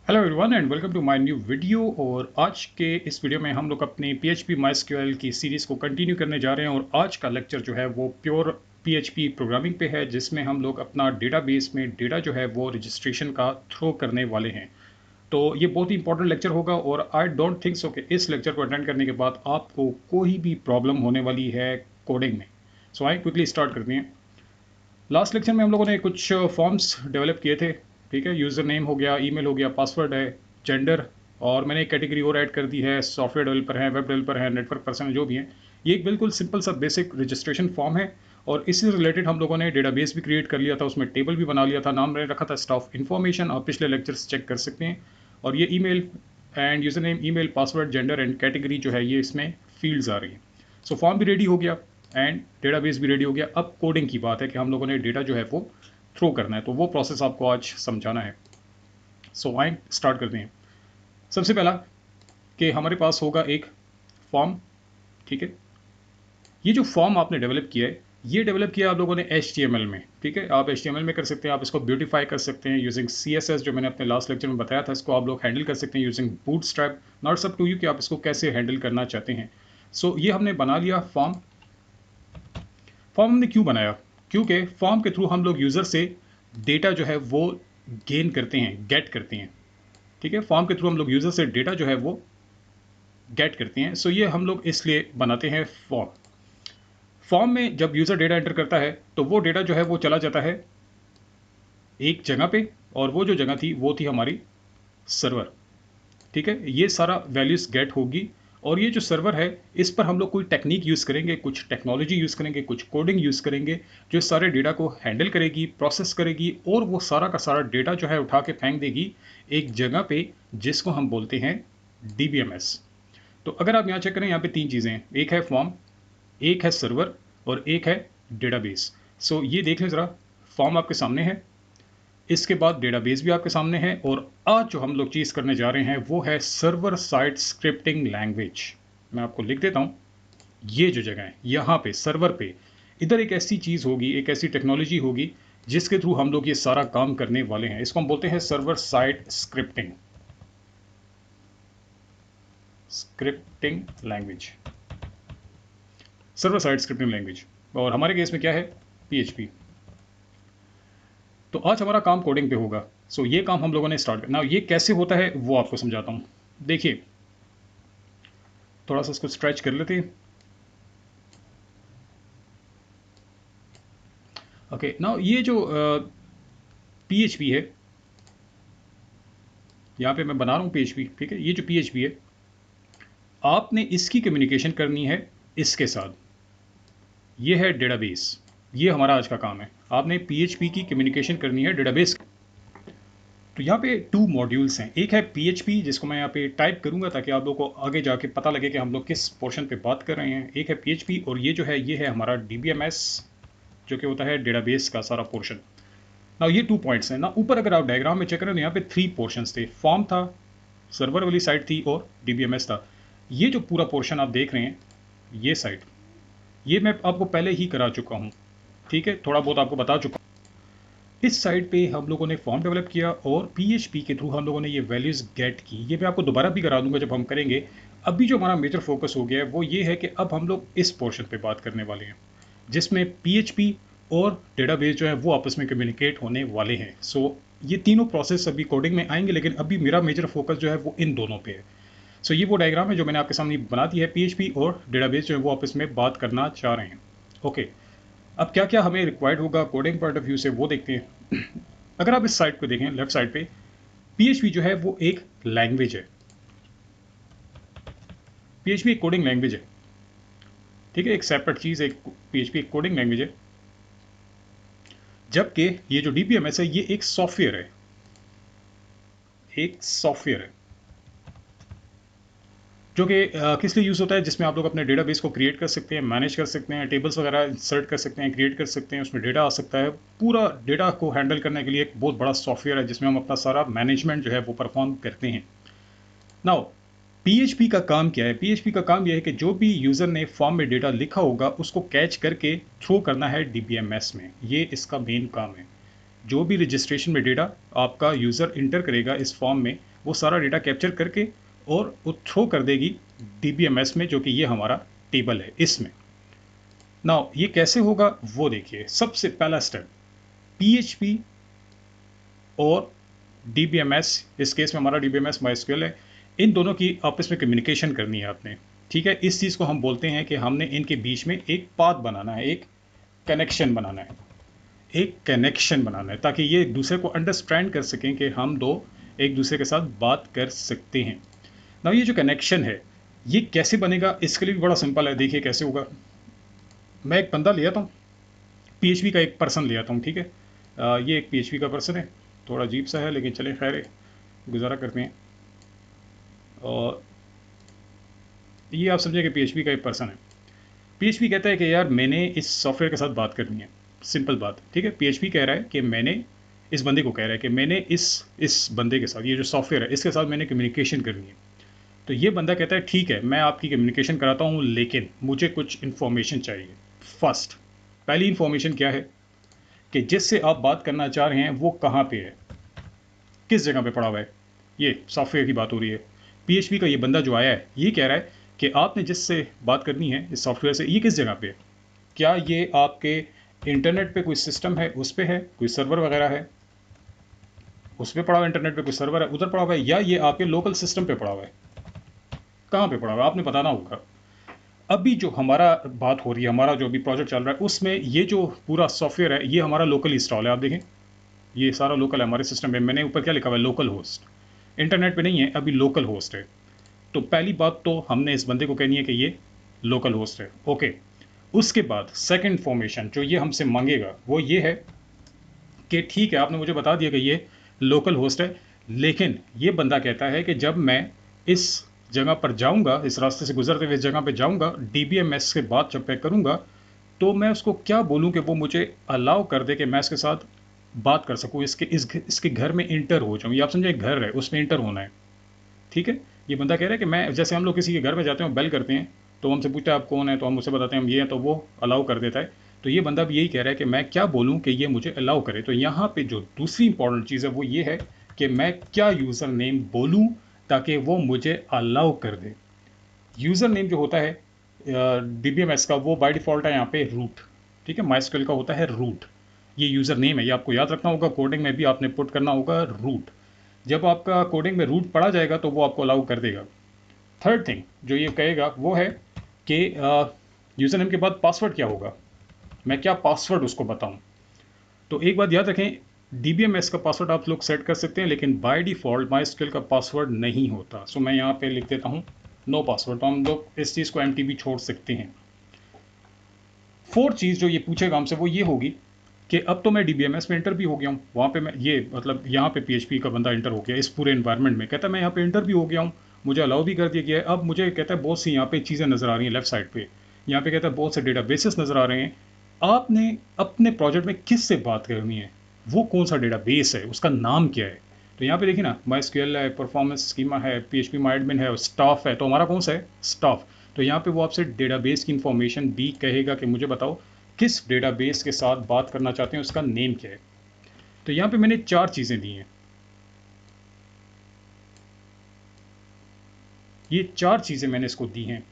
Hello everyone and welcome to my new video. और आज के इस वीडियो में हम लोग अपनी PHP MySQL की सीरीज़ को कंटिन्यू करने जा रहे हैं। और आज का लेक्चर जो है वो प्योर PHP प्रोग्रामिंग पे है, जिसमें हम लोग अपना डेटाबेस में डेटा जो है वो रजिस्ट्रेशन का थ्रो करने वाले हैं। तो ये बहुत ही इंपॉर्टेंट लेक्चर होगा और आई डोंट थिंक सो कि इस लेक्चर को अटेंड करने के बाद आपको कोई भी प्रॉब्लम होने वाली है कोडिंग में। सो आई क्विकली स्टार्ट करते हैं। लास्ट लेक्चर में हम लोगों ने कुछ फॉर्म्स डेवलप किए थे। ठीक है, यूज़र नेम हो गया, ईमेल हो गया, पासवर्ड है, जेंडर, और मैंने एक कैटेगरी और ऐड कर दी है, सॉफ्टवेयर डेवलपर है, वेब डेवलपर है, नेटवर्क पर्सन जो भी है। ये एक बिल्कुल सिंपल सा बेसिक रजिस्ट्रेशन फॉर्म है। और इससे रिलेटेड हम लोगों ने डेटाबेस भी क्रिएट कर लिया था, उसमें टेबल भी बना लिया था, नाम मैंने रखा था स्टाफ इन्फॉर्मेशन। आप पिछले लेक्चर्स चेक कर सकते हैं। और ये email end user name, email, password, gender and category जो है ये इसमें फील्ड्स आ रही है। सो फॉर्म भी रेडी हो गया एंड डेटाबेस भी रेडी हो गया। अब कोडिंग की बात है कि हम लोगों ने डेटा जो है वो थ्रो करना है, तो वो प्रोसेस आपको आज समझाना है। सो आए स्टार्ट करते हैं। सबसे पहला कि हमारे पास होगा एक फॉर्म। ठीक है, ये जो फॉर्म आपने डेवलप किया है, ये डेवलप किया आप लोगों ने HTML में। ठीक है, आप HTML में कर सकते हैं, आप इसको ब्यूटीफाई कर सकते हैं यूजिंग CSS, जो मैंने अपने लास्ट लेक्चर में बताया था। इसको आप लोग हैंडल कर सकते हैं using Bootstrap. Not up to you कि आप इसको कैसे हैंडल करना चाहते हैं। सो ये हमने बना लिया फॉर्म। फॉर्म हमने क्यों बनाया? क्योंकि फॉर्म के थ्रू हम लोग यूज़र से डेटा जो है वो गेन करते हैं, गेट करते हैं। ठीक है, फॉर्म के थ्रू हम लोग यूज़र से डेटा जो है वो गेट करते हैं। सो ये हम लोग इसलिए बनाते हैं फॉर्म। फॉर्म में जब यूज़र डेटा एंटर करता है तो वो डेटा जो है वो चला जाता है एक जगह पे, और वो जो जगह थी वो थी हमारी सर्वर। ठीक है, ये सारा वैल्यूज़ गेट होगी। और ये जो सर्वर है, इस पर हम लोग कोई टेक्निक यूज़ करेंगे, कुछ टेक्नोलॉजी यूज़ करेंगे, कुछ कोडिंग यूज़ करेंगे, जो इस सारे डेटा को हैंडल करेगी, प्रोसेस करेगी, और वो सारा का सारा डेटा जो है उठा के फेंक देगी एक जगह पे, जिसको हम बोलते हैं DBMS। तो अगर आप यहाँ चेक करें, यहाँ पे तीन चीज़ें हैं, एक है फॉर्म, एक है सर्वर, और एक है डेटाबेस। सो ये देख लें ज़रा, फॉर्म आपके सामने है, इसके बाद डेटाबेस भी आपके सामने है, और आज जो हम लोग चीज़ करने जा रहे हैं वो है सर्वर साइड स्क्रिप्टिंग लैंग्वेज। मैं आपको लिख देता हूँ, ये जो जगह है यहाँ पे सर्वर पे, इधर एक ऐसी चीज़ होगी, एक ऐसी टेक्नोलॉजी होगी जिसके थ्रू हम लोग ये सारा काम करने वाले हैं। इसको हम बोलते हैं server side scripting, scripting language, server side scripting language. और हमारे केस में क्या है? PHP। तो आज हमारा काम कोडिंग पे होगा। सो ये काम हम लोगों ने स्टार्ट करना। ये कैसे होता है वो आपको समझाता हूँ। देखिए, थोड़ा सा इसको स्ट्रेच कर लेते हैं। ओके, नाउ ये जो PHP है, यहाँ पे मैं बना रहा हूँ PHP। ठीक है, ये जो PHP है, आपने इसकी कम्युनिकेशन करनी है इसके साथ। ये है डेटाबेस, ये हमारा आज का काम है। आपने PHP की कम्युनिकेशन करनी है डेटाबेस। तो यहाँ पे टू मॉड्यूल्स हैं, एक है PHP जिसको मैं यहाँ पे टाइप करूँगा ताकि आप लोगों को आगे जाके पता लगे कि हम लोग किस पोर्शन पे बात कर रहे हैं। एक है PHP, और ये जो है ये है हमारा DBMS, जो कि होता है डेटाबेस का सारा पोर्शन। ना ये 2 पॉइंट्स हैं ना। ऊपर अगर आप डायग्राम में चेक करें तो यहाँ पे 3 पोर्शंस थे, फॉर्म था, सर्वर वाली साइड थी, और DBMS था। ये जो पूरा पोर्शन आप देख रहे हैं, ये साइड, ये मैं आपको पहले ही करा चुका हूँ। ठीक है, थोड़ा बहुत आपको बता चुका हूँ। इस साइड पे हम लोगों ने फॉर्म डेवलप किया, और PHP के थ्रू हम लोगों ने ये वैल्यूज़ गेट की। ये मैं आपको दोबारा भी करा दूंगा जब हम करेंगे। अभी जो हमारा मेजर फोकस हो गया है वो ये है कि अब हम लोग इस पोर्शन पे बात करने वाले हैं, जिसमें PHP और डेटाबेस जो है वो आपस में कम्युनिकेट होने वाले हैं। सो ये तीनों प्रोसेस अभी कोडिंग में आएंगे, लेकिन अभी मेरा मेजर फोकस जो है वो इन दोनों पे है। सो ये वो डायग्राम है जो मैंने आपके सामने बना दी है। PHP और डेटाबेस जो है वो आपस में बात करना चाह रहे हैं। ओके, अब क्या क्या हमें रिक्वायर्ड होगा कोडिंग पॉइंट ऑफ व्यू से वो देखते हैं। अगर आप इस साइड को देखें, लेफ्ट साइड पे, PHP जो है वो एक लैंग्वेज है। PHP एक कोडिंग लैंग्वेज है। ठीक है, एक सेपरेट चीज़, एक PHP एक कोडिंग लैंग्वेज है, जबकि ये जो DBMS है ये एक सॉफ्टवेयर है, एक सॉफ्टवेयर है जो कि किस लिए यूज़ होता है, जिसमें आप लोग अपने डेटाबेस को क्रिएट कर सकते हैं, मैनेज कर सकते हैं, टेबल्स वगैरह इंसर्ट कर सकते हैं, क्रिएट कर सकते हैं, उसमें डेटा आ सकता है। पूरा डेटा को हैंडल करने के लिए एक बहुत बड़ा सॉफ्टवेयर है जिसमें हम अपना सारा मैनेजमेंट जो है वो परफॉर्म करते हैं। नाउ PHP का काम क्या है? PHP का काम यह है कि जो भी यूज़र ने फॉर्म में डेटा लिखा होगा उसको कैच करके थ्रो करना है DBMS में। ये इसका मेन काम है। जो भी रजिस्ट्रेशन में डेटा आपका यूज़र इंटर करेगा इस फॉर्म में, वो सारा डेटा कैप्चर करके और वो थ्रो कर देगी DBMS में, जो कि ये हमारा टेबल है इसमें। नाउ ये कैसे होगा वो देखिए। सबसे पहला स्टेप, PHP और DBMS, इस केस में हमारा DBMS MySQL है, इन दोनों की आपस में कम्युनिकेशन करनी है आपने। ठीक है, इस चीज़ को हम बोलते हैं कि हमने इनके बीच में एक पाथ बनाना है, एक कनेक्शन बनाना है, एक कनेक्शन बनाना है, ताकि ये एक दूसरे को अंडरस्टैंड कर सकें कि हम दो एक दूसरे के साथ बात कर सकते हैं। ना ये जो कनेक्शन है ये कैसे बनेगा, इसके लिए भी बड़ा सिंपल है। देखिए कैसे होगा। मैं एक बंदा ले आता हूँ, PHP का एक पर्सन ले आता हूँ। ठीक है, ये एक PHP का पर्सन है, थोड़ा अजीब सा है लेकिन चले खैर गुजारा करते हैं। और ये आप समझे कि PHP का एक पर्सन है। PHP कहता है कि यार मैंने इस सॉफ्टवेयर के साथ बात करनी है, सिंपल बात। ठीक है, PHP कह रहा है कि मैंने इस बंदे को कह रहा है कि मैंने इस बंदे के साथ, ये जो सॉफ्टवेयर है इसके साथ मैंने कम्युनिकेशन करनी है। तो ये बंदा कहता है ठीक है मैं आपकी कम्युनिकेशन कराता हूँ, लेकिन मुझे कुछ इन्फॉर्मेशन चाहिए। फर्स्ट, पहली इन्फॉर्मेशन क्या है कि जिससे आप बात करना चाह रहे हैं वो कहाँ पे है, किस जगह पे पड़ा हुआ है। ये सॉफ्टवेयर की बात हो रही है। PHP का ये बंदा जो आया है ये कह रहा है कि आपने जिससे बात करनी है इस सॉफ्टवेयर से, ये किस जगह पे है। क्या ये आपके इंटरनेट पे कोई सिस्टम है, उस पे है, कोई सर्वर वगैरह है उस पे पड़ा हुआ है, इंटरनेट पे कोई सर्वर है उधर पड़ा हुआ है, या ये आपके लोकल सिस्टम पे पड़ा हुआ है, कहाँ पे पड़ा हुआ है आपने बताना होगा। अभी जो हमारा बात हो रही है, हमारा जो भी प्रोजेक्ट चल रहा है उसमें ये जो पूरा सॉफ्टवेयर है ये हमारा लोकल इंस्टॉल है। आप देखें ये सारा लोकल है हमारे सिस्टम में। मैंने ऊपर क्या लिखा हुआ है, लोकल होस्ट, इंटरनेट पे नहीं है, अभी लोकल होस्ट है। तो पहली बात तो हमने इस बंदे को कहनी है कि ये लोकल होस्ट है। ओके, उसके बाद सेकंड इन्फॉर्मेशन जो ये हमसे मांगेगा वो ये है कि ठीक है आपने मुझे बता दिया कि ये लोकल होस्ट है, लेकिन ये बंदा कहता है कि जब मैं इस जगह पर जाऊंगा, इस रास्ते से गुजरते हुए इस जगह पे जाऊंगा, DBMS के बाद जब मैं करूंगा तो मैं उसको क्या बोलूं कि वो मुझे अलाउ कर दे कि मैं इसके साथ बात कर सकूं, इसके घर में इंटर हो जाऊं। ये आप समझे, एक घर है उसमें इंटर होना है। ठीक है, ये बंदा कह रहा है कि मैं, जैसे हम लोग किसी के घर में जाते हैं बेल करते हैं तो हमसे पूछता है आप कौन है, तो हम उसे बताते हैं हम ये हैं, तो वो अलाउ कर देता है। तो ये बंदा भी यही कह रहा है कि मैं क्या बोलूं कि ये मुझे अलाउ करे। तो यहाँ पे जो दूसरी इंपॉर्टेंट चीज़ है वो ये है कि मैं क्या यूज़र नेम बोलूँ ताकि वो मुझे अलाउ कर दे। यूज़र नेम जो होता है DBMS का, वो बाय डिफ़ॉल्ट है यहाँ पे रूट। ठीक है, MySQL का होता है रूट, ये यूज़र नेम है, ये आपको याद रखना होगा। कोडिंग में भी आपने पुट करना होगा रूट। जब आपका कोडिंग में रूट पढ़ा जाएगा तो वो आपको अलाउ कर देगा। थर्ड थिंग जो ये कहेगा वो है कि यूज़र नेम के बाद पासवर्ड क्या होगा, मैं क्या पासवर्ड उसको बताऊं। तो एक बात याद रखें, DBMS का पासवर्ड आप लोग सेट कर सकते हैं, लेकिन बाय डिफ़ॉल्ट MySQL का पासवर्ड नहीं होता। सो मैं यहाँ पे लिख देता हूँ नो पासवर्ड, तो हम लोग इस चीज़ को MTB छोड़ सकते हैं। फोर्थ चीज़ जो ये पूछेगा हमसे वो ये होगी कि अब तो मैं DBMS में इंटर भी हो गया हूँ, वहाँ पे मैं ये मतलब यहाँ पे PHP का बंदा इंटर हो गया इस पूरे इन्वायरमेंट में, कहता है मैं यहाँ पे इंटर भी हो गया हूँ, मुझे अलाउ भी कर दिया गया है। अब मुझे कहता है बहुत सी यहाँ पे चीज़ें नज़र आ रही हैं लेफ्ट साइड पे, यहाँ पे कहता है बहुत से डेटाबेसेस नज़र आ रहे हैं। आपने अपने प्रोजेक्ट में किस से बात करनी है, वो कौन सा डेटाबेस है, उसका नाम क्या है। तो यहाँ पे देखिए ना, MySQL है, परफॉर्मेंस स्कीमा है, PHP MyAdmin है और स्टाफ है। तो हमारा कौन सा है, स्टाफ। तो यहाँ पे वो आपसे डेटाबेस की इंफॉर्मेशन भी कहेगा कि मुझे बताओ किस डेटाबेस के साथ बात करना चाहते हैं, उसका नेम क्या है। तो यहाँ पे मैंने 4 चीज़ें दी हैं, ये 4 चीज़ें मैंने इसको दी हैं।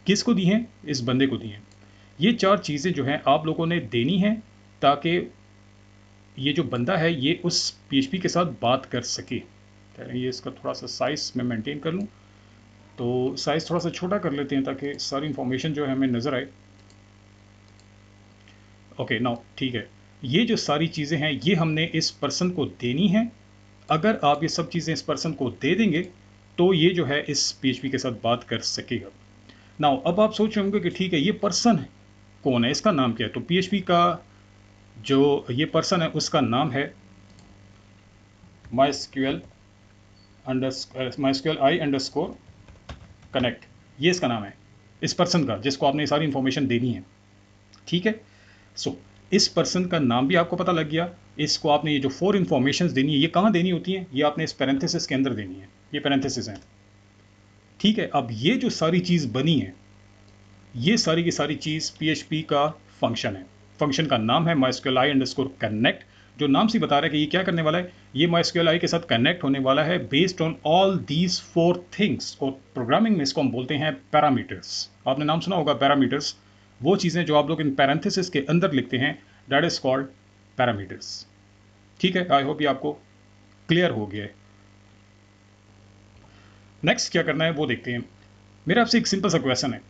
किसको दी हैं, इस बंदे को दी हैं। ये 4 चीज़ें जो हैं आप लोगों ने देनी हैं ताकि ये जो बंदा है ये उस PHP के साथ बात कर सके। ये इसका थोड़ा सा साइज़ मैं मेंटेन कर लूँ, तो साइज़ थोड़ा सा छोटा कर लेते हैं ताकि सारी इंफॉर्मेशन जो है हमें नज़र आए। ओके नाउ ठीक है, ये जो सारी चीज़ें हैं ये हमने इस पर्सन को देनी है। अगर आप ये सब चीज़ें इस पर्सन को दे देंगे तो ये जो है इस PHP के साथ बात कर सकेगा। नाउ अब आप सोच रहे होंगे कि ठीक है ये पर्सन कौन है, इसका नाम क्या है। तो PHP का जो ये पर्सन है उसका नाम है MySQL I अंडरस्कोर कनेक्ट, ये इसका नाम है इस पर्सन का जिसको आपने सारी इंफॉर्मेशन देनी है। ठीक है, सो इस पर्सन का नाम भी आपको पता लग गया। इसको आपने ये जो 4 इंफॉर्मेशन देनी है ये कहाँ देनी होती हैं, ये आपने इस पैरेंथेसिस के अंदर देनी है, ये पैरेंथेसिस हैं। ठीक है, अब ये जो सारी चीज़ बनी है ये सारी की सारी चीज़ PHP का फंक्शन है। फंक्शन का नाम है MySQL I अंडरस्कोर कनेक्ट। जो नाम से बता रहा है कि ये क्या करने वाला है, ये MySQL के साथ कनेक्ट होने वाला है based on all these 4 things. और प्रोग्रामिंग में इसको हम बोलते हैं पैरामीटर्स। आपने नाम सुना होगा पैरामीटर्स, वो चीज़ें जो आप लोग इन पैरेंथेसिस के अंदर लिखते हैं, दैट इज कॉल्ड पैरामीटर्स। ठीक है, आई होप ये आपको क्लियर हो गया है। नेक्स्ट क्या करना है वो देखते हैं। मेरा आपसे एक सिंपल सा क्वेश्चन है,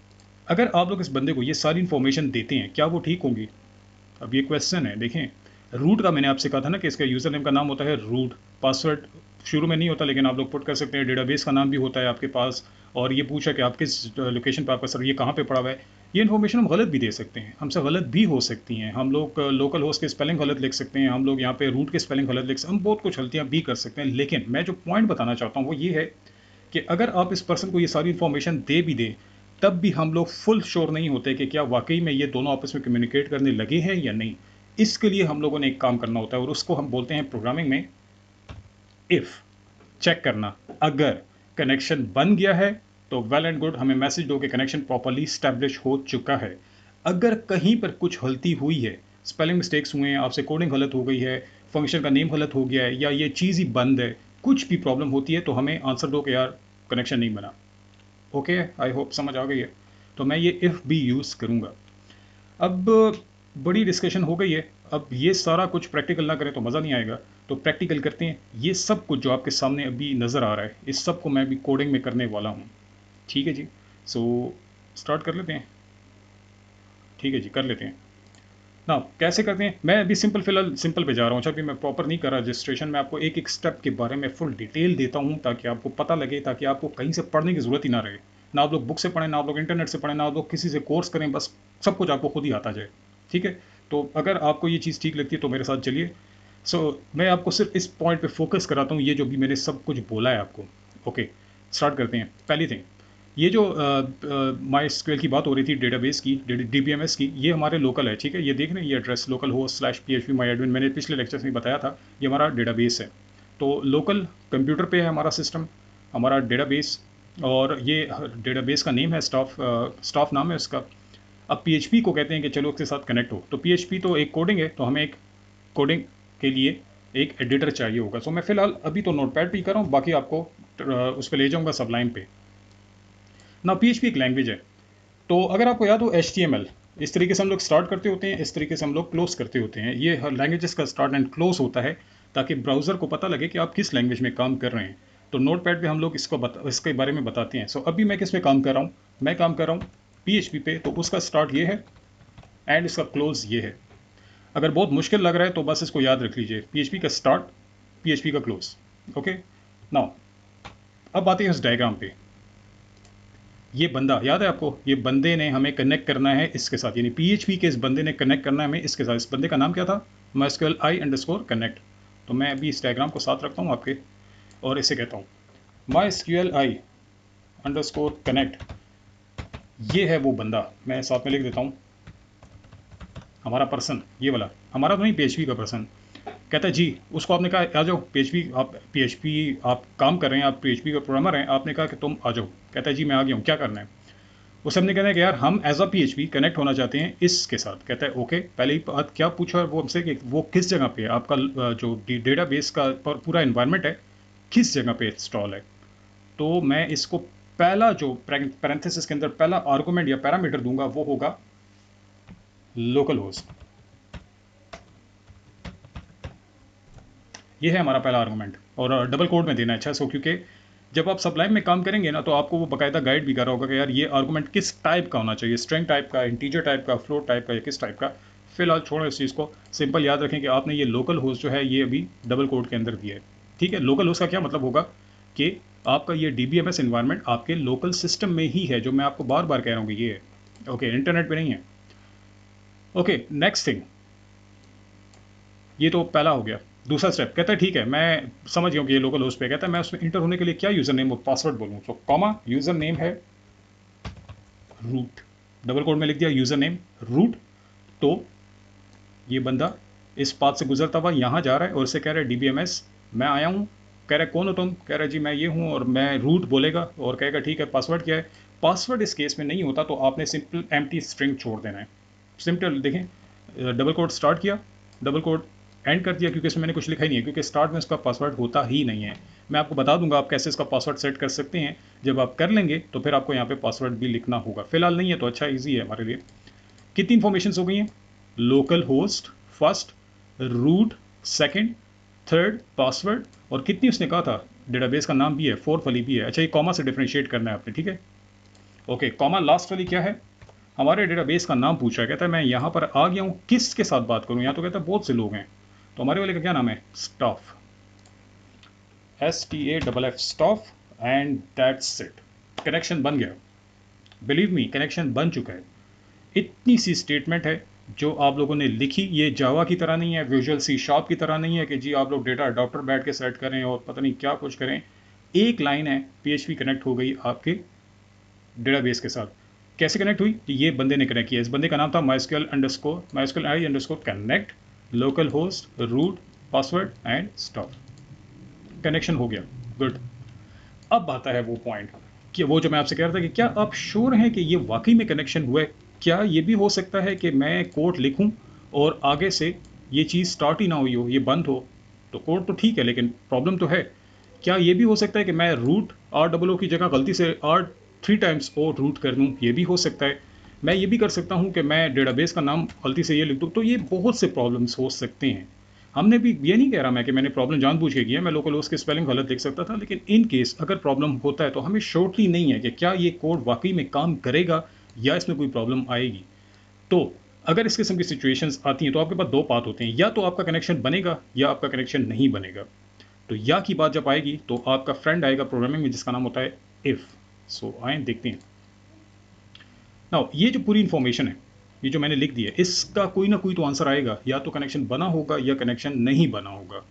अगर आप लोग इस बंदे को ये सारी इन्फॉर्मेशन देते हैं, क्या वो ठीक होंगी? अब ये क्वेश्चन है, देखें रूट का मैंने आपसे कहा था ना कि इसका यूज़र नेम का नाम होता है रूट, पासवर्ड शुरू में नहीं होता, लेकिन आप लोग पुट कर सकते हैं, डेटाबेस का नाम भी होता है आपके पास, और ये पूछा कि आप किस लोकेशन पर आपका सर ये कहाँ पे पड़ा हुआ है। ये इन्फॉर्मेशन हम गलत भी दे सकते हैं, हमसे गलत भी हो सकती हैं, हम लोग लोकल होस्ट के स्पेलिंग गलत लिख सकते हैं, हम लोग यहाँ पे रूट के स्पेलिंग गलत लिख सकते हैं, हम बहुत कुछ गलतियाँ भी कर सकते हैं। लेकिन मैं जो पॉइंट बताना चाहता हूँ वो ये है कि अगर आप इस पर्सन को ये सारी इन्फॉर्मेशन दे भी दें, तब भी हम लोग फुल श्योर नहीं होते कि क्या वाकई में ये दोनों आपस में कम्युनिकेट करने लगे हैं या नहीं। इसके लिए हम लोगों ने एक काम करना होता है और उसको हम बोलते हैं प्रोग्रामिंग में इफ़। चेक करना, अगर कनेक्शन बन गया है तो वेल एंड गुड, हमें मैसेज दो कि कनेक्शन प्रॉपर्ली स्टैब्लिश हो चुका है। अगर कहीं पर कुछ गलती हुई है, स्पेलिंग मिस्टेक्स हुए हैं, आपसे कोडिंग गलत हो गई है, फंक्शन का नेम गलत हो गया है, या ये चीज़ ही बंद है, कुछ भी प्रॉब्लम होती है, तो हमें आंसर दो कि यार कनेक्शन नहीं बना। ओके, आई होप समझ आ गई है। तो मैं ये इफ़ भी यूज़ करूँगा। अब बड़ी डिस्कशन हो गई है, अब ये सारा कुछ प्रैक्टिकल ना करें तो मज़ा नहीं आएगा, तो प्रैक्टिकल करते हैं। ये सब कुछ जो आपके सामने अभी नज़र आ रहा है, इस सब को मैं अभी कोडिंग में करने वाला हूँ। ठीक है जी, सो स्टार्ट कर लेते हैं। ठीक है जी, कर लेते हैं ना। कैसे करते हैं, मैं अभी सिंपल, फिलहाल सिंपल पे जा रहा हूँ। अच्छा, अभी मैं प्रॉपर नहीं कर रहा रजिस्ट्रेशन में, आपको एक एक स्टेप के बारे में फुल डिटेल देता हूँ ताकि आपको पता लगे, ताकि आपको कहीं से पढ़ने की ज़रूरत ही ना रहे। ना आप लोग बुक से पढ़ें, ना आप लोग इंटरनेट से पढ़ें, ना आप लोग किसी से कोर्स करें, बस सब कुछ आपको खुद ही आता जाए। ठीक है, तो अगर आपको ये चीज़ ठीक लगती है तो मेरे साथ चलिए। मैं आपको सिर्फ इस पॉइंट पे फोकस कराता हूँ, ये जो भी मैंने सब कुछ बोला है आपको। ओके, स्टार्ट करते हैं। पहली थिंग, ये जो माई स्क्वेल की बात हो रही थी, डेटाबेस की, DBMS की, ये हमारे लोकल है। ठीक है, ये देख रहे हैं, ये address local host slash PHP माई एडमिन, मैंने पिछले लेक्चर्स में बताया था, ये हमारा डेटाबेस है। तो लोकल कंप्यूटर पे है हमारा सिस्टम, हमारा डेटाबेस, और ये डेटाबेस का नेम है स्टाफ नाम है उसका। अब PHP को कहते हैं कि चलो उसके साथ कनेक्ट हो, तो PHP तो एक कोडिंग है, तो हमें एक कोडिंग के लिए एक एडिटर चाहिए होगा। सो मैं फिलहाल अभी तो नोटपैड पे ही कर रहा हूँ, बाकी आपको उस पर ले जाऊँगा सबलाइन पे ना। PHP एक लैंग्वेज है, तो अगर आपको याद हो HTML, इस तरीके से हम लोग स्टार्ट करते होते हैं, इस तरीके से हम लोग क्लोज करते होते हैं। ये हर लैंग्वेजेस का स्टार्ट एंड क्लोज होता है ताकि ब्राउज़र को पता लगे कि आप किस लैंग्वेज में काम कर रहे हैं। तो नोटपैड पे हम लोग इसके बारे में बताते हैं। सो अभी मैं किस पे काम कर रहा हूँ, मैं काम कर रहा हूँ PHP पे, तो उसका स्टार्ट ये है एंड इसका क्लोज ये है। अगर बहुत मुश्किल लग रहा है तो बस इसको याद रख लीजिए, PHP का स्टार्ट, PHP का क्लोज। ओके, नाउ अब आते हैं इस डायग्राम पे। ये बंदा याद है आपको, ये बंदे ने हमें कनेक्ट करना है इसके साथ, यानी PHP के इस बंदे ने कनेक्ट करना है हमें इसके साथ। इस बंदे का नाम क्या था, MySQL i_connect। तो मैं अभी इस डायग्राम को साथ रखता हूँ आपके, और इसे कहता हूँ MySQL i_connect। ये है वो बंदा, मैं साथ में लिख देता हूँ, हमारा पर्सन, ये वाला हमारा तो नहीं, PHP का पर्सन। कहता है जी, उसको आपने कहा आ जाओ PHP, आप PHP आप काम कर रहे हैं, आप PHP का प्रोग्रामर हैं, आपने कहा कि तुम आ जाओ। कहता है जी मैं आ गया हूँ, क्या करना है। उसे हमने कहना है कि यार हम एज अ PHP कनेक्ट होना चाहते हैं इसके साथ। कहता है ओके, पहले ही बात क्या पूछा वो हमसे कि वो किस जगह पे है, आपका जो डेटाबेस का पूरा इन्वायरमेंट है किस जगह पे इंस्टॉल है। तो मैं इसको पहला जो पैरेंथेसिस के अंदर पहला आर्गुमेंट या पैरामीटर दूंगा वो होगा लोकल होस्ट। ये है हमारा पहला आर्गुमेंट, और डबल कोड में देना है। अच्छा, सो क्योंकि जब आप सप्लाई में काम करेंगे ना, तो आपको वो बाकायदा गाइड भी कर रहा होगा कि यार ये आर्गुमेंट किस टाइप का होना चाहिए, स्ट्रिंग टाइप का, इंटीजर टाइप का, फ्लोट टाइप का, या किस टाइप का। फिलहाल छोड़ो इस चीज़ को, सिंपल याद रखें कि आपने ये लोकल होस्ट जो है ये अभी डबल कोड के अंदर दिया है। ठीक है, लोकल होस्ट का क्या मतलब होगा कि आपका ये DBMS इन्वायरमेंट आपके लोकल सिस्टम में ही है, जो मैं आपको बार बार कह रहा हूँ कि ये है। ओके, इंटरनेट पे नहीं है। ओके, नेक्स्ट थिंग, ये तो पहला हो गया। दूसरा स्टेप, कहता है ठीक है मैं समझ गया हूँ कि ये लोकल होस्ट पे। कहता है मैं उसमें इंटर होने के लिए क्या यूज़र नेम और पासवर्ड बोलूँ, तो कॉमा यूज़र नेम है रूट, डबल कोड में लिख दिया यूज़र नेम रूट। तो ये बंदा इस पाथ से गुजरता हुआ यहाँ जा रहा है और इसे कह रहा है DBMS मैं आया हूँ। कह रहा है कौन हो तुम, कह रहा है जी मैं ये हूँ, और मैं रूट बोलेगा और कहेगा ठीक है पासवर्ड क्या है। पासवर्ड इस केस में नहीं होता, तो आपने सिंपल एम्प्टी स्ट्रिंग छोड़ देना है। सिंपल देखें, डबल कोड स्टार्ट किया, डबल कोड एंड कर दिया क्योंकि इसमें मैंने कुछ लिखा ही नहीं है, क्योंकि स्टार्ट में इसका पासवर्ड होता ही नहीं है। मैं आपको बता दूंगा आप कैसे इसका पासवर्ड सेट कर सकते हैं। जब आप कर लेंगे तो फिर आपको यहाँ पे पासवर्ड भी लिखना होगा। फिलहाल नहीं है तो अच्छा, ईजी है हमारे लिए। कितनी इंफॉर्मेशन हो गई हैं? Local host first, root second, third password, और कितनी उसने कहा था डेटाबेस का नाम भी है, 4 वाली भी है। अच्छा, ये कॉमा से डिफरेंशिएट करना है आपने, ठीक है। ओके, कॉमा लास्ट वाली क्या है? हमारे डेटाबेस का नाम पूछा है। कहता है मैं यहाँ पर आ गया हूँ, किसके साथ बात करूँ? यहाँ तो कहता है बहुत से लोग हैं, तो हमारे वाले का क्या नाम है? Staff, STAFF, staff, and that's it. Connection बन गया। बिलीव मी, कनेक्शन बन चुका है। इतनी सी स्टेटमेंट है जो आप लोगों ने लिखी। ये जावा की तरह नहीं है, विजुअल सी शार्प की तरह नहीं है कि जी आप लोग डेटा अडॉप्टर बैठ के सेट करें और पता नहीं क्या कुछ करें। एक लाइन है, PHP कनेक्ट हो गई आपके डेटाबेस के साथ। कैसे कनेक्ट हुई? ये बंदे ने कनेक्ट किया। इस बंदे का नाम था MySQL connect local host root password and stop. Connection हो गया, गुड। अब आता है वो पॉइंट कि वो जो मैं आपसे कह रहा था कि क्या आप श्योर हैं कि ये वाकई में कनेक्शन हुआ है? क्या ये भी हो सकता है कि मैं कोड लिखूं और आगे से ये चीज़ स्टार्ट ही ना हुई हो, ये बंद हो? तो कोड तो ठीक है लेकिन प्रॉब्लम तो है। क्या ये भी हो सकता है कि मैं रूट ROO की जगह गलती से R 3 टाइम्स ओ रूट कर दूं? ये भी हो सकता है। मैं ये भी कर सकता हूं कि मैं डेटाबेस का नाम गलती से ये लिख दूं। तो ये बहुत से प्रॉब्लम्स हो सकते हैं। हमने भी, ये नहीं कह रहा मैं कि मैंने प्रॉब्लम जानबूझ के किया, मैं लोकल होस्ट की स्पेलिंग गलत लिख सकता था, लेकिन इन केस अगर प्रॉब्लम होता है तो हमें श्योरिटी नहीं है कि क्या ये कोड वाकई में काम करेगा या इसमें कोई प्रॉब्लम आएगी। तो अगर इस किस्म की सिचुएशंस आती हैं तो आपके पास दो पाथ होते हैं, या तो आपका कनेक्शन बनेगा या आपका कनेक्शन नहीं बनेगा। तो या की बात जब आएगी तो आपका फ्रेंड आएगा प्रोग्रामिंग में जिसका नाम होता है इफ। सो आए देखते हैं। नाउ ये जो पूरी इंफॉर्मेशन है, ये जो मैंने लिख दी है, इसका कोई ना कोई तो आंसर आएगा। या तो कनेक्शन बना होगा या कनेक्शन नहीं बना होगा,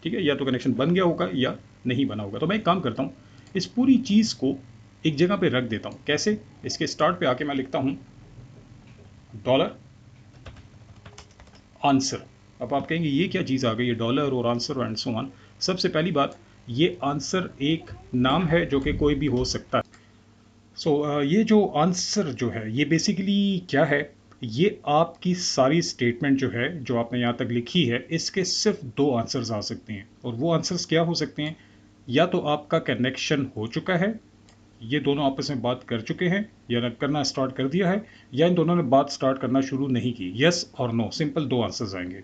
ठीक है। या तो कनेक्शन बन गया होगा या नहीं बना होगा। तो मैं एक काम करता हूँ, इस पूरी चीज़ को एक जगह पे रख देता हूँ। कैसे? इसके स्टार्ट पे आके मैं लिखता हूँ डॉलर आंसर। अब आप कहेंगे ये क्या चीज़ आ गई है, डॉलर और आंसर एंड सो ऑन। सबसे पहली बात, ये आंसर एक नाम है जो कि कोई भी हो सकता है। ये जो आंसर जो है ये बेसिकली क्या है? ये आपकी सारी स्टेटमेंट जो है, जो आपने यहाँ तक लिखी है, इसके सिर्फ दो आंसर्स आ सकते हैं। और वो आंसर्स क्या हो सकते हैं? या तो आपका कनेक्शन हो चुका है, ये दोनों आपस में बात कर चुके हैं या करना स्टार्ट कर दिया है, या इन दोनों ने बात स्टार्ट करना शुरू नहीं की। यस और नो, सिंपल दो आंसर्स आएंगे।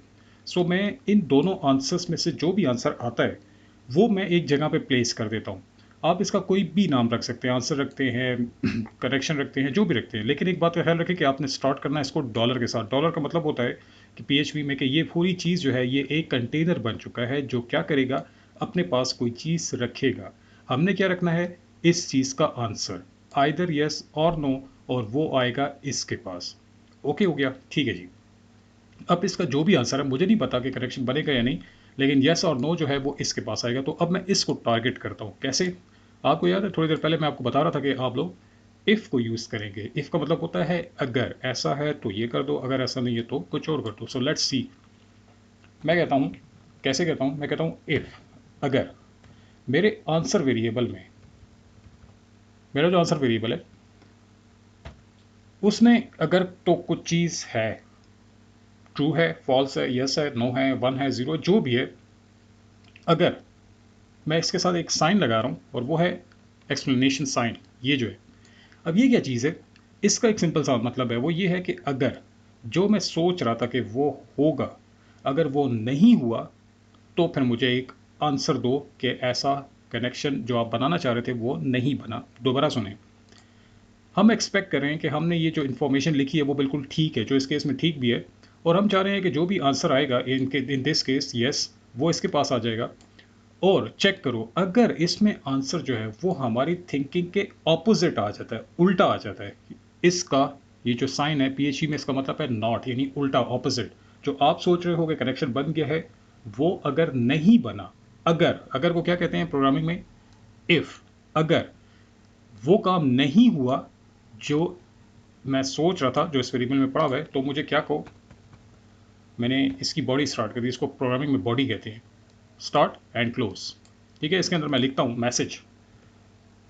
मैं इन दोनों आंसर्स में से जो भी आंसर आता है वो मैं एक जगह पे प्लेस कर देता हूँ। आप इसका कोई भी नाम रख सकते हैं, आंसर रखते हैं, करेक्शन रखते हैं, जो भी रखते हैं, लेकिन एक बात का ख्याल रखें कि आपने स्टार्ट करना है इसको डॉलर के साथ। डॉलर का मतलब होता है कि PHP में कि ये पूरी चीज़ जो है ये एक कंटेनर बन चुका है जो क्या करेगा, अपने पास कोई चीज़ रखेगा। हमने क्या रखना है? इस चीज़ का आंसर, आइदर यस और नो, और वो आएगा इसके पास। ओके हो गया, ठीक है जी। अब इसका जो भी आंसर है, मुझे नहीं पता कि करेक्शन बनेगा या नहीं, लेकिन यस और नो जो है वो इसके पास आएगा। तो अब मैं इसको टारगेट करता हूँ। कैसे? आपको याद है थोड़ी देर पहले मैं आपको बता रहा था कि आप लोग इफ़ को यूज़ करेंगे। इफ़ का मतलब होता है अगर ऐसा है तो ये कर दो, अगर ऐसा नहीं है तो कुछ और कर दो। So let's see. मैं कहता हूँ, कैसे कहता हूँ? मैं कहता हूँ इफ़, अगर मेरे आंसर वेरिएबल में, मेरा जो आंसर वेरिएबल है उसमें अगर तो कुछ चीज़ है, ट्रू है, फॉल्स है, यस है, नो है, 1 है, 0, जो भी है, अगर मैं इसके साथ एक साइन लगा रहा हूँ और वो है एक्सप्लेनेशन साइन, ये जो है। अब ये क्या चीज़ है? इसका एक सिंपल सा मतलब है, वो ये है कि अगर जो मैं सोच रहा था कि वो होगा, अगर वो नहीं हुआ तो फिर मुझे एक आंसर दो कि ऐसा कनेक्शन जो आप बनाना चाह रहे थे वो नहीं बना। दोबारा सुने, हम एक्सपेक्ट कर रहे हैं कि हमने ये जो इन्फॉर्मेशन लिखी है वो बिल्कुल ठीक है, जो इस केस में ठीक भी है, और हम चाह रहे हैं कि जो भी आंसर आएगा इन दिस केस यस, वो इसके पास आ जाएगा। और चेक करो, अगर इसमें आंसर जो है वो हमारी थिंकिंग के ऑपोजिट आ जाता है, उल्टा आ जाता है, इसका ये जो साइन है PHP में इसका मतलब है नॉट, यानी उल्टा, ऑपोजिट। जो आप सोच रहे हो कि कनेक्शन बन गया है वो अगर नहीं बना, अगर को क्या कहते हैं प्रोग्रामिंग में? इफ। अगर वो काम नहीं हुआ जो मैं सोच रहा था, जो इस वेरिएबल में पड़ा हुआ है, तो मुझे क्या कहो, मैंने इसकी बॉडी स्टार्ट कर दी। इसको प्रोग्रामिंग में बॉडी कहते हैं, स्टार्ट एंड क्लोज। ठीक है, इसके अंदर मैं लिखता हूँ मैसेज।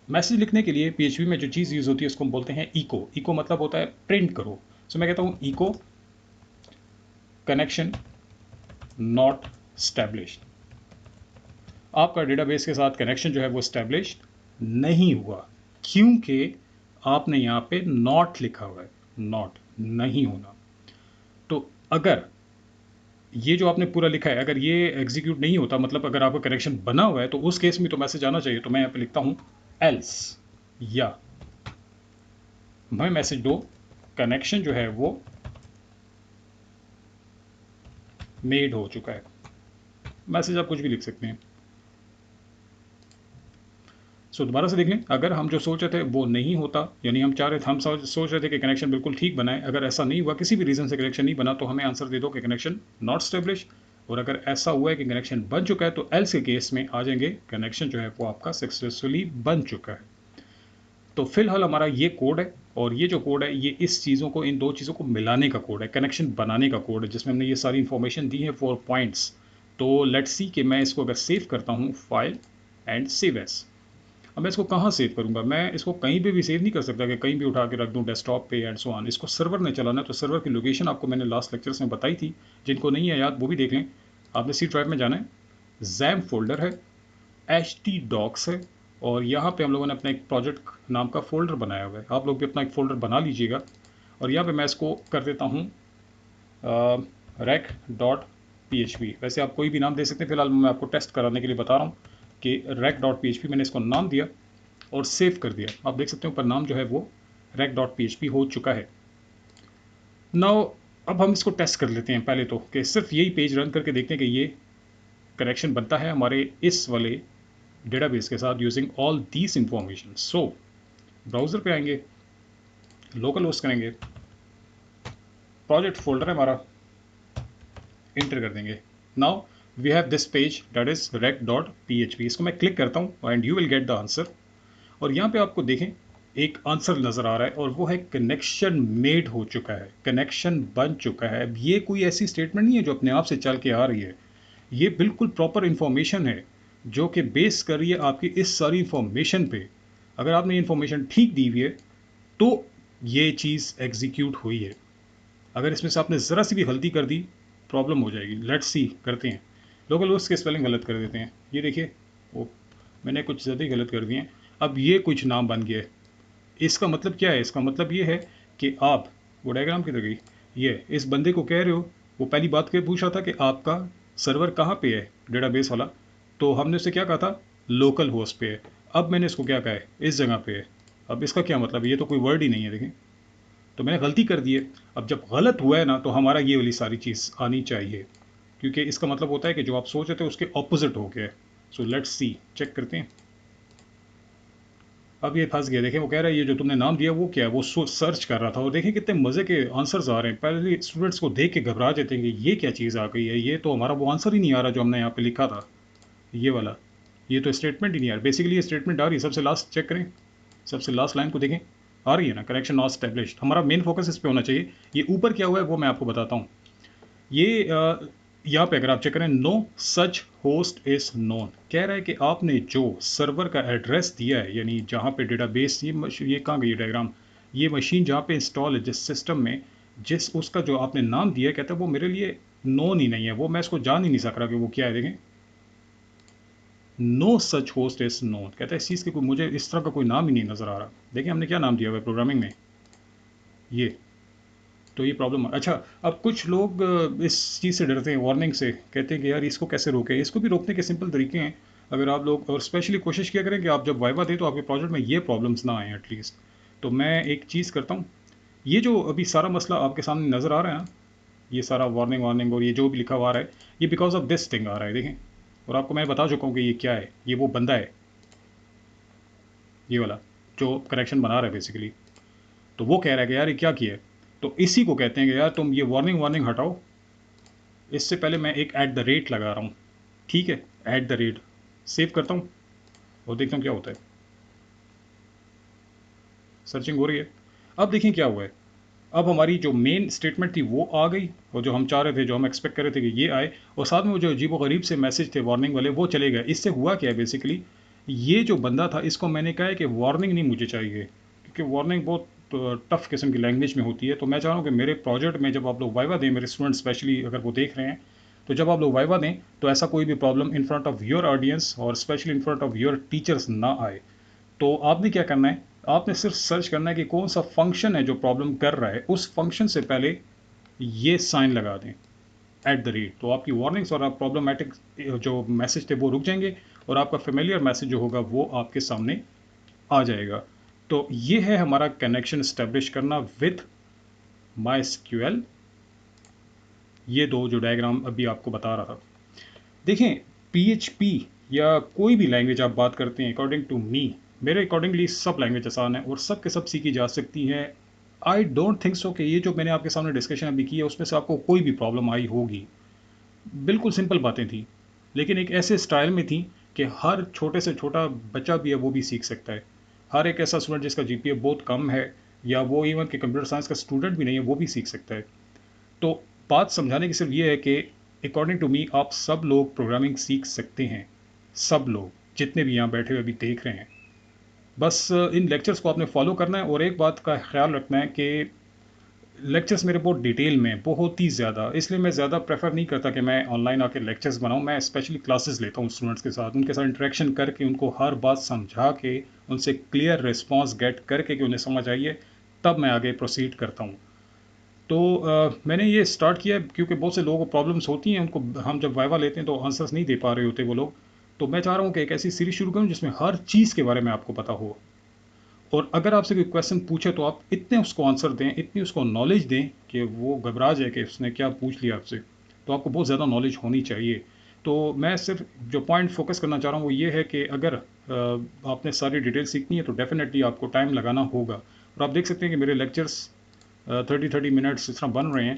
मैसेज लिखने के लिए PHP में जो चीज़ यूज़ होती है उसको हम बोलते हैं इको। इको मतलब होता है प्रिंट करो। मैं कहता हूँ इको कनेक्शन नॉट स्टैब्लिश्ड। आपका डेटाबेस के साथ कनेक्शन जो है वो स्टैब्लिश्ड नहीं हुआ, क्योंकि आपने यहाँ पे नॉट लिखा हुआ है, नॉट नहीं होना। तो अगर ये जो आपने पूरा लिखा है, अगर ये एग्जीक्यूट नहीं होता, मतलब अगर आपका कनेक्शन बना हुआ है, तो उस केस में तो मैसेज आना चाहिए। तो मैं यहाँ पे लिखता हूँ एल्स, या मैं मैसेज दो कनेक्शन जो है वो मेड हो चुका है। मैसेज आप कुछ भी लिख सकते हैं। सो दोबारा से देख लें, अगर हम जो सोच रहे थे वो नहीं होता, यानी हम चाह रहे थे, हम सोच रहे थे कि कनेक्शन बिल्कुल ठीक बनाए, अगर ऐसा नहीं हुआ, किसी भी रीज़न से कनेक्शन नहीं बना, तो हमें आंसर दे दो कि कनेक्शन नॉट स्टेब्लिश। और अगर ऐसा हुआ है कि कनेक्शन बन चुका है, तो एल्स के केस में आ जाएंगे कनेक्शन जो है वो आपका सक्सेसफुली बन चुका है। तो फिलहाल हमारा ये कोड है, और ये जो कोड है ये इस चीज़ों को, इन दो चीज़ों को मिलाने का कोड है, कनेक्शन बनाने का कोड है, जिसमें हमने ये सारी इन्फॉर्मेशन दी है 4 पॉइंट्स। तो लेट्स सी कि मैं इसको अगर सेव करता हूँ, फाइल एंड सेव एस। अब मैं इसको कहाँ सेव करूँगा? मैं इसको कहीं पे भी सेव नहीं कर सकता कि कहीं भी उठा के रख दूँ डेस्कटॉप पे एंड सो ऑन। इसको सर्वर ने चलाना है, तो सर्वर की लोकेशन आपको मैंने लास्ट लेक्चर्स में बताई थी, जिनको नहीं है याद वो भी देख लें। आपने सी ड्राइव में जाना है, जैम फोल्डर है, htdocs है, और यहाँ पे हम लोगों ने अपना एक प्रोजेक्ट नाम का फोल्डर बनाया हुआ है। आप लोग भी अपना एक फोल्डर बना लीजिएगा। और यहाँ पे मैं इसको कर देता हूँ rec.php। वैसे आप कोई भी नाम दे सकते हैं, फिलहाल मैं आपको टेस्ट कराने के लिए बता रहा हूँ कि rec.php मैंने इसको नाम दिया और सेव कर दिया। आप देख सकते हैं ऊपर नाम जो है वो rec.php हो चुका है। नाउ अब हम इसको टेस्ट कर लेते हैं पहले तो, कि सिर्फ यही पेज रन करके देखते हैं कि ये कनेक्शन बनता है हमारे इस वाले डेटाबेस के साथ using all these information. So browser पे आएंगे, लोकल होस्ट करेंगे, प्रोजेक्ट फोल्डर है हमारा, इंटर कर देंगे। Now we have this page that is rec.php। इसको मैं क्लिक करता हूँ and you will get the answer. और यहाँ पे आपको देखें एक आंसर नज़र आ रहा है, और वो है कनेक्शन मेड हो चुका है, कनेक्शन बन चुका है। अब ये कोई ऐसी स्टेटमेंट नहीं है जो अपने आप से चल के आ रही है, ये बिल्कुल प्रॉपर इन्फॉर्मेशन है जो कि बेस कर रही है आपकी इस सारी इन्फॉर्मेशन पे। अगर आपने इन्फॉर्मेशन ठीक दी हुई है तो ये चीज़ एग्जीक्यूट हुई है। अगर इसमें से आपने ज़रा सी भी गलती कर दी, प्रॉब्लम हो जाएगी। लेट्स सी करते हैं। लोकल होस्ट के स्पेलिंग गलत कर देते हैं, ये देखिए, वो मैंने कुछ ज़्यादा ही गलत कर दिए हैं। अब ये कुछ नाम बन गया है। इसका मतलब क्या है? इसका मतलब ये है कि आप, वो डायग्राम किधर गई, ये इस बंदे को कह रहे हो, वो पहली बात क्या पूछा था कि आपका सर्वर कहाँ पे है, डेटाबेस वाला, तो हमने उससे क्या कहा था, लोकल होस्ट पे है। अब मैंने इसको क्या कहा है, इस जगह पे है। अब इसका क्या मतलब है? ये तो कोई वर्ड ही नहीं है, देखें, तो मैंने गलती कर दी है। अब जब गलत हुआ है ना, तो हमारा ये वाली सारी चीज़ आनी चाहिए, क्योंकि इसका मतलब होता है कि जो आप सोच रहे थे उसके ऑपोजिट हो गया। सो लेट्स सी, चेक करते हैं। अब ये फंस गया, देखें वो कह रहा है ये जो तुमने नाम दिया वो क्या है, वो सर्च कर रहा था, और देखें कितने मज़े के आंसर्स आ रहे हैं। पहले स्टूडेंट्स को देख के घबरा जाते हैं कि ये क्या चीज़ आ गई है, ये तो हमारा वो आंसर ही नहीं आ रहा जो हमने यहाँ पे लिखा था, ये वाला, ये तो स्टेटमेंट ही नहीं आ रहा। बेसिकली ये स्टेटमेंट आ रही है, सबसे लास्ट चेक करें, सबसे लास्ट लाइन को देखें, आ रही है ना, कनेक्शन नॉट एस्टेब्लिश्ड। हमारा मेन फोकस इस पे होना चाहिए। ये ऊपर क्या हुआ है वो मैं आपको बताता हूँ। ये यहाँ पे अगर आप चेक करें, no such host is known, कह रहा है कि आपने जो सर्वर का एड्रेस दिया है, यानी जहाँ पे डेटाबेस, ये कहाँ गई डायग्राम, ये मशीन जहाँ पे इंस्टॉल है जिस सिस्टम में, जिस उसका जो आपने नाम दिया है, कहता है वो मेरे लिए नोन ही नहीं है, वो मैं इसको जान ही नहीं सक रहा कि वो क्या है। देखें, no such host is known, कहता है इस चीज़ के कोई, मुझे इस तरह का कोई नाम ही नहीं नज़र आ रहा। देखिए हमने क्या नाम दिया हुआ है प्रोग्रामिंग में, ये, तो ये प्रॉब्लम। अच्छा, अब कुछ लोग इस चीज़ से डरते हैं, वार्निंग से, कहते हैं कि यार इसको कैसे रोकें। इसको भी रोकने के सिंपल तरीके हैं। अगर आप लोग, और स्पेशली कोशिश किया करें कि आप जब वाइवा दें तो आपके प्रोजेक्ट में ये प्रॉब्लम्स ना आए एटलीस्ट। तो मैं एक चीज़ करता हूँ, ये जो अभी सारा मसला आपके सामने नज़र आ रहा है ना, ये सारा वार्निंग वार्निंग और ये जो भी लिखा हुआ आ रहा है, ये बिकॉज ऑफ दिस थिंग आ रहा है, देखें। और आपको मैं बता चुका हूँ कि ये क्या है, ये वो बंदा है, ये वाला जो कनेक्शन बना रहा है बेसिकली। तो वो कह रहा है कि यार ये क्या किया है, तो इसी को कहते हैं कि यार तुम ये वार्निंग वार्निंग हटाओ। इससे पहले मैं एक ऐट द रेट लगा रहा हूँ, ठीक है, ऐट द रेट, सेव करता हूँ और देखता हूँ क्या होता है। सर्चिंग हो रही है। अब देखें क्या हुआ है। अब हमारी जो मेन स्टेटमेंट थी वो आ गई, और जो हम चाह रहे थे, जो हम एक्सपेक्ट कर रहे थे कि ये आए, और साथ में वो जो अजीबो गरीब से मैसेज थे वार्निंग वाले, वो चले गए। इससे हुआ क्या है बेसिकली, ये जो बंदा था इसको मैंने कहा है कि वार्निंग नहीं मुझे चाहिए, क्योंकि वार्निंग बहुत टफ किस्म की लैंग्वेज में होती है। तो मैं चाह रहा हूँ कि मेरे प्रोजेक्ट में जब आप लोग वाइवा दें, मेरे स्टूडेंट स्पेशली अगर वो देख रहे हैं, तो जब आप लोग वाइवा दें तो ऐसा कोई भी problem in front of your audience और specially in front of your teachers ना आए। तो आपने क्या करना है, आपने सिर्फ सर्च करना है कि कौन सा फंक्शन है जो प्रॉब्लम कर रहा है, उस फंक्शन से पहले ये साइन लगा दें @ तो आपकी वार्निंग्स और आप प्रॉब्लमेटिक जो मैसेज थे वो रुक जाएंगे और आपका फेमिलियर मैसेज जो होगा वो आपके सामने आ जाएगा। तो ये है हमारा कनेक्शन इस्टेब्लिश करना विद MySQL। ये दो जो डायग्राम अभी आपको बता रहा था। देखें, PHP या कोई भी लैंग्वेज आप बात करते हैं, अकॉर्डिंग टू मी, मेरे अकॉर्डिंगली सब लैंग्वेज आसान है और सब के सब सीखी जा सकती हैं। आई डोंट थिंक सो कि ये जो मैंने आपके सामने डिस्कशन अभी की है उसमें से आपको कोई भी प्रॉब्लम आई होगी। बिल्कुल सिंपल बातें थी, लेकिन एक ऐसे स्टाइल में थी कि हर छोटे से छोटा बच्चा भी है वो भी सीख सकता है। हर एक ऐसा स्टूडेंट जिसका GPA बहुत कम है या वो इवन कि कंप्यूटर साइंस का स्टूडेंट भी नहीं है वो भी सीख सकता है। तो बात समझाने की सिर्फ ये है कि अकॉर्डिंग टू मी आप सब लोग प्रोग्रामिंग सीख सकते हैं, सब लोग जितने भी यहाँ बैठे हुए अभी देख रहे हैं। बस इन लेक्चर्स को आपने फॉलो करना है और एक बात का ख्याल रखना है कि लेक्चर्स मेरे बहुत डिटेल में, बहुत ही ज़्यादा, इसलिए मैं ज़्यादा प्रेफर नहीं करता कि मैं ऑनलाइन आके लेक्चर्स बनाऊं। मैं स्पेशली क्लासेस लेता हूं स्टूडेंट्स के साथ, उनके साथ इंटरेक्शन करके उनको हर बात समझा के उनसे क्लियर रिस्पॉन्स गेट करके कि उन्हें समझ आइए, तब मैं आगे प्रोसीड करता हूँ। तो मैंने ये स्टार्ट किया क्योंकि बहुत से लोगों को प्रॉब्लम्स होती हैं, उनको हम जब वाइवा लेते हैं तो आंसर्स नहीं दे पा रहे होते वो लोग। तो मैं चाह रहा हूँ कि एक ऐसी सीरीज शुरू करूँ जिसमें हर चीज़ के बारे में आपको पता हो, और अगर आपसे कोई क्वेश्चन पूछे तो आप इतने उसको आंसर दें, इतनी उसको नॉलेज दें कि वो घबरा जाए कि उसने क्या पूछ लिया आपसे। तो आपको बहुत ज़्यादा नॉलेज होनी चाहिए। तो मैं सिर्फ जो पॉइंट फोकस करना चाह रहा हूँ वो ये है कि अगर आपने सारी डिटेल सीखनी है तो डेफिनेटली आपको टाइम लगाना होगा। और आप देख सकते हैं कि मेरे लेक्चर्स 30 मिनट्स इस तरह बन रहे हैं।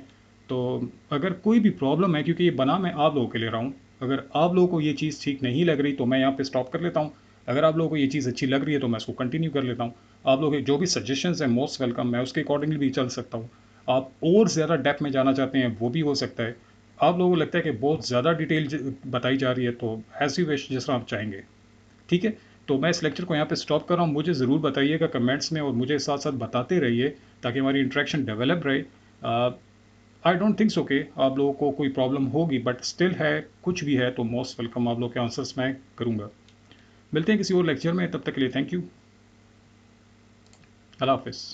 तो अगर कोई भी प्रॉब्लम है, क्योंकि ये बना मैं आप लोगों के ले रहा हूँ, अगर आप लोगों को ये चीज़ ठीक नहीं लग रही तो मैं यहाँ पे स्टॉप कर लेता हूँ। अगर आप लोगों को ये चीज़ अच्छी लग रही है तो मैं इसको कंटिन्यू कर लेता हूँ। आप लोग जो भी सजेशंस हैं मोस्ट वेलकम, मैं उसके अकॉर्डिंगली भी चल सकता हूँ। आप और ज़्यादा डेप्थ में जाना चाहते हैं वो भी हो सकता है। आप लोगों को लगता है कि बहुत ज़्यादा डिटेल बताई जा रही है तो ऐसी विश जिस तरह आप चाहेंगे। ठीक है, तो मैं इस लेक्चर को यहाँ पे स्टॉप कर रहा हूँ। मुझे ज़रूर बताइएगा कमेंट्स में और मुझे साथ साथ बताते रहिए ताकि हमारी इंट्रैक्शन डेवलप रहे। आई डोंट थिंक सो कि आप लोगों को कोई प्रॉब्लम होगी, बट स्टिल है, कुछ भी है तो मोस्ट वेलकम, आप लोग के आंसर्स मैं करूँगा। मिलते हैं किसी और लेक्चर में, तब तक के लिए थैंक यू। अल्लाह हाफिज़।